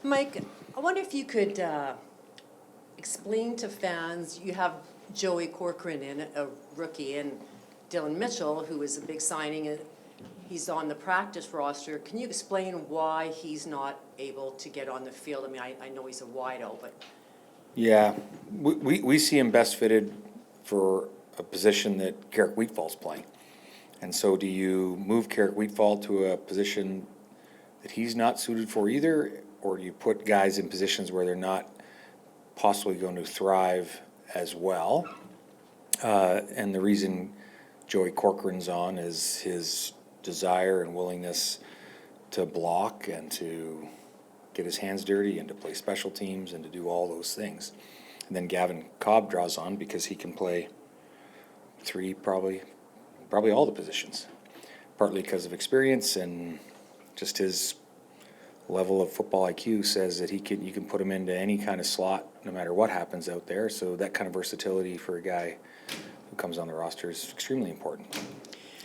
Mike, I wonder if you could explain to fans, you have Joey Corcoran in, a rookie, and Dylan Mitchell, who is a big signing, and he's on the practice roster. Can you explain why he's not able to get on the field? I mean, I know he's a wideout, but Yeah, we see him best fitted for a position that Carrick Wheatfall's playing. And so do you move Carrick Wheatfall to a position that he's not suited for either? Or do you put guys in positions where they're not possibly going to thrive as well? And the reason Joey Corcoran's on is his desire and willingness to block and to get his hands dirty and to play special teams and to do all those things. And then Gavin Cobb draws on because he can play three, probably all the positions, partly because of experience and just his level of football IQ says that you can put him into any kind of slot no matter what happens out there. So that kind of versatility for a guy who comes on the roster is extremely important.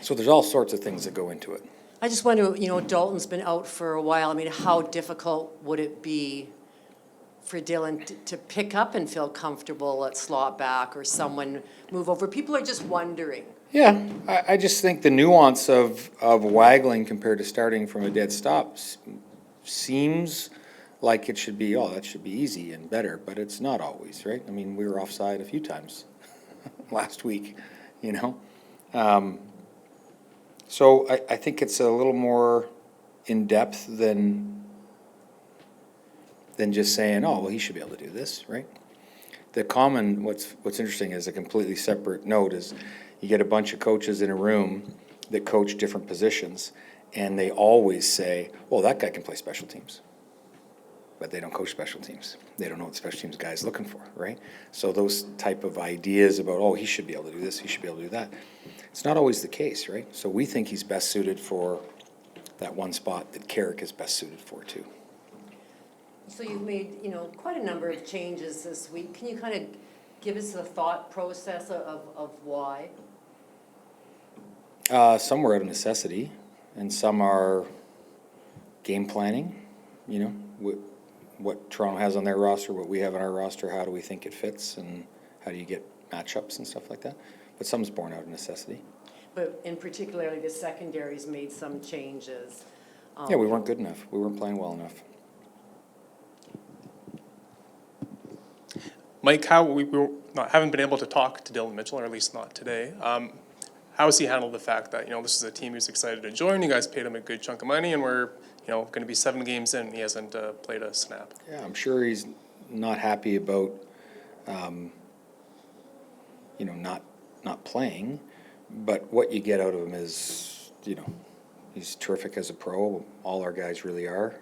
So there's all sorts of things that go into it. I just wonder, Dalton's been out for a while. I mean, how difficult would it be for Dylan to pick up and feel comfortable at slot back or someone move over? People are just wondering. Yeah, I just think the nuance of waggling compared to starting from a dead stop seems like it should be, that should be easy and better, but it's not always, right? I mean, we were offside a few times last week, So I think it's a little more in-depth than just saying, oh, well, he should be able to do this, right? What's interesting is a completely separate note is you get a bunch of coaches in a room that coach different positions, and they always say, well, that guy can play special teams. But they don't coach special teams. They don't know what the special teams guy is looking for, right? So those type of ideas about, oh, he should be able to do this, he should be able to do that, it's not always the case, right? So we think he's best suited for that one spot that Carrick is best suited for too. So you've made, quite a number of changes this week. Can you kind of give us the thought process of why? Some were out of necessity, and some are game planning, what Toronto has on their roster, what we have on our roster, how do we think it fits, and how do you get matchups and stuff like that. But some's born out of necessity. But in particularly the secondaries made some changes. Yeah, we weren't good enough. We weren't playing well enough. Mike, haven't been able to talk to Dylan Mitchell, or at least not today. How has he handled the fact that, this is a team he's excited to join, you guys paid him a good chunk of money, and we're, going to be 7 games in, and he hasn't played a snap? Yeah, I'm sure he's not happy about, not playing, but what you get out of him is, he's terrific as a pro. All our guys really are,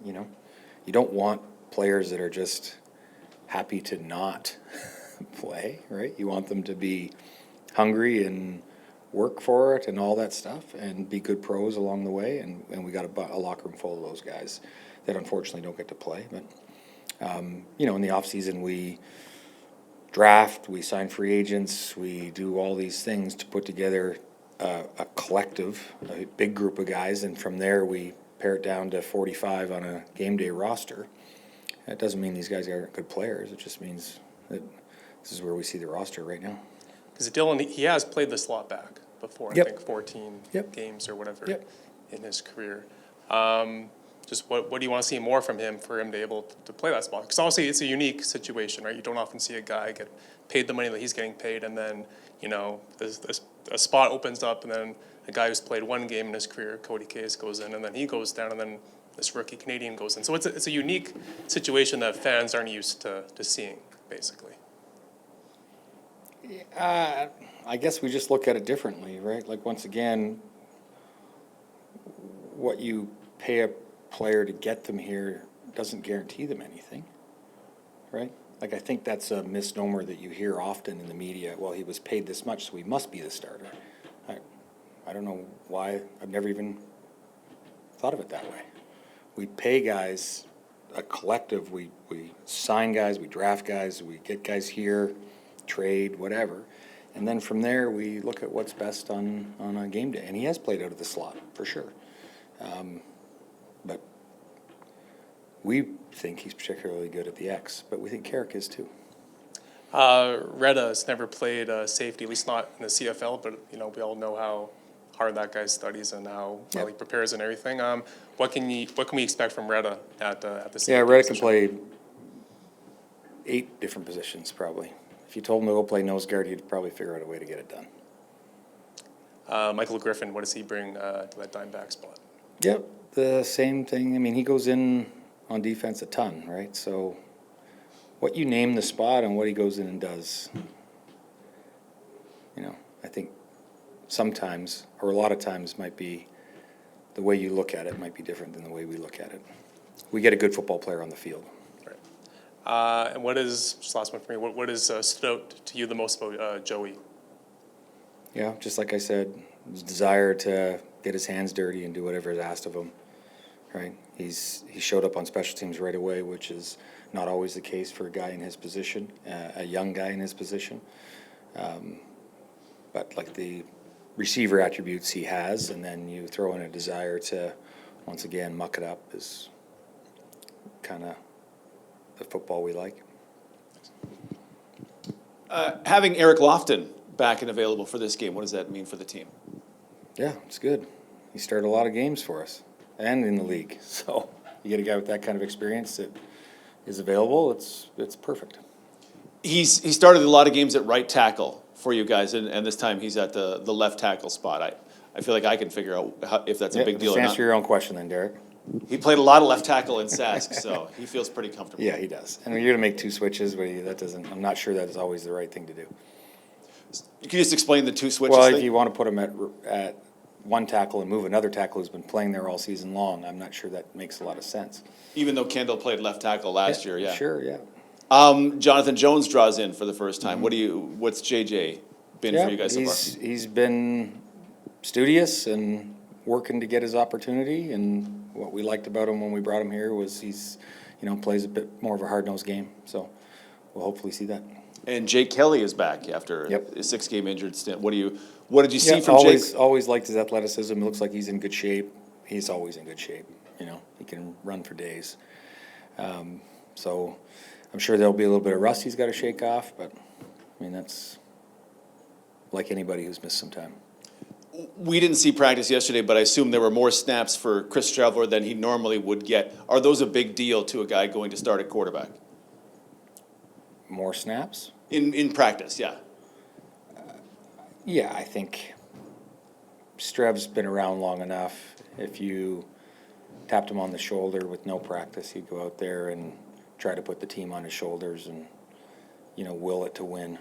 You don't want players that are just happy to not play, right? You want them to be hungry and work for it and all that stuff and be good pros along the way. And we got a locker room full of those guys that unfortunately don't get to play. But, in the off season, we draft, we sign free agents, we do all these things to put together a collective, a big group of guys. And from there, we pare it down to 45 on a game day roster. That doesn't mean these guys aren't good players. It just means that this is where we see the roster right now. Because Dylan, he has played the slot back before, Yep. I think 14 games or whatever Yep. in his career. Just what do you want to see more from him for him to be able to play that spot? Because obviously it's a unique situation, right? You don't often see a guy get paid the money that he's getting paid, and then, a spot opens up, and then a guy who's played one game in his career, Cody Case, goes in, and then he goes down, and then this rookie Canadian goes in. So it's a unique situation that fans aren't used to seeing, basically. I guess we just look at it differently, right? Like, once again, what you pay a player to get them here doesn't guarantee them anything, right? Like, I think that's a misnomer that you hear often in the media. Well, he was paid this much, so he must be the starter. I don't know why. I've never even thought of it that way. We pay guys, a collective, we sign guys, we draft guys, we get guys here, trade, whatever. And then from there, we look at what's best on a game day. And he has played out of the slot, for sure. But we think he's particularly good at the X, but we think Carrick is too. Reda has never played safety, at least not in the CFL, but, you know, we all know how hard that guy studies and how well he prepares and everything. What can we expect from Reda at the safety Yeah, Reddick can position? play 8 different positions, probably. If you told him to go play nose guard, he'd probably figure out a way to get it done. Michael Griffin, what does he bring to that dime back spot? Yep, the same thing. I mean, he goes in on defense a ton, right? So what you name the spot and what he goes in and does, you know, I think sometimes, or a lot of times, might be the way you look at it might be different than the way we look at it. We get a good football player on the field. And what is, just last one for me, what is stood out to you the most about Joey? Yeah, just like I said, his desire to get his hands dirty and do whatever is asked of him, right? He showed up on special teams right away, which is not always the case for a guy in his position, a young guy in his position. But like the receiver attributes he has, and then you throw in a desire to, once again, muck it up is kind of the football we like. Having Eric Lofton back and available for this game, what does that mean for the team? Yeah, it's good. He started a lot of games for us and in the league. So you get a guy with that kind of experience that is available, it's perfect. He started a lot of games at right tackle for you guys, and this time he's at the left tackle spot. I feel like I can figure out if that's a big deal Just or answer not. your own question then, Derek. He played a lot of left tackle in Sask, so he feels pretty comfortable. Yeah, he does. And you're gonna make 2 switches, but that doesn't, I'm not sure that is always the right thing to do. Can you just explain the 2 switches Well, thing? if you wanna put him at one tackle and move another tackle who's been playing there all season long, I'm not sure that makes a lot of sense. Even though Kendall played left tackle last year, yeah. Sure, yeah. Jonathan Jones draws in for the first time. What's JJ been for you guys so far? He's been studious and working to get his opportunity, and what we liked about him when we brought him here was he's, plays a bit more of a hard-nosed game, so we'll hopefully see that. And Jake Kelly is back after Yep. a 6-game injured stint. What did you see Yeah, from Jake? always liked his athleticism. It looks like he's in good shape. He's always in good shape, he can run for days. So I'm sure there'll be a little bit of rust he's got to shake off, but, that's like anybody who's missed some time. We didn't see practice yesterday, but I assume there were more snaps for Chris Traveler than he normally would get. Are those a big deal to a guy going to start at quarterback? More snaps? In practice, yeah. Yeah, I think Strev's been around long enough. If you tapped him on the shoulder with no practice, he'd go out there and try to put the team on his shoulders and, will it to win.